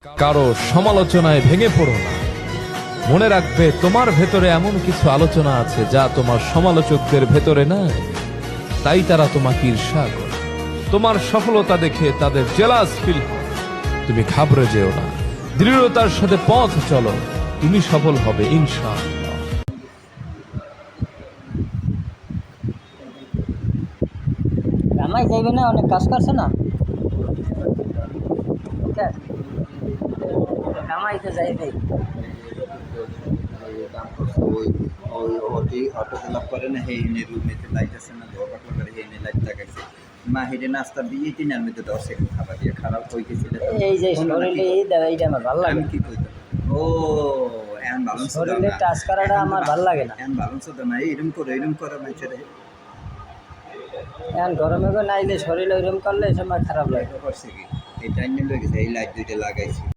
কারো সমালোচনায় ভেঙে পড়ো না। মনে রাখবে তোমার ভেতরে এমন কিছু আলোচনা আছে যা তোমার সমালোচকদের ভেতরে নাই, তাই তারা তোমাকে ঈর্ষা করে। তোমার সফলতা দেখে তাদের জেলাস ফিল হয়। তুমি ঘাবড়ে যেও না, দৃঢ়তার সাথে পথ চলো, তুমি সফল হবে ইনশাআল্লাহ। রামাই যাইবে না, অনেক কাজ করছে না। রামাই তো যাইবে। অটো ফিলাপ করে না, হে ইনে রুমেতে লাইট আছে না, ধোকা করে হে ইনে লাইট লাগাইছে। মা হেডে নাস্তা দিয়ে 3 মধ্যে 10 সেকেন্ড খাবার দিয়ে খারাপ হয়ে গেছিল। এই যে শরীরে এই দাও, এইটা আমার ভালো লাগে। আমি কি কইতাম, ও এন ব্যালেন্স দাও শরীরে না, টাচ করাটা আমার ভালো লাগে না। এন ব্যালেন্স দাও না, এরকম করে মানুষের এখন গরমে নাইলে শরীর ওইরকম করলে সময় খারাপ লাগে। করছে কি এই টাইম মিলে গেছে, এই লাইট দুইটা লাগাইছি।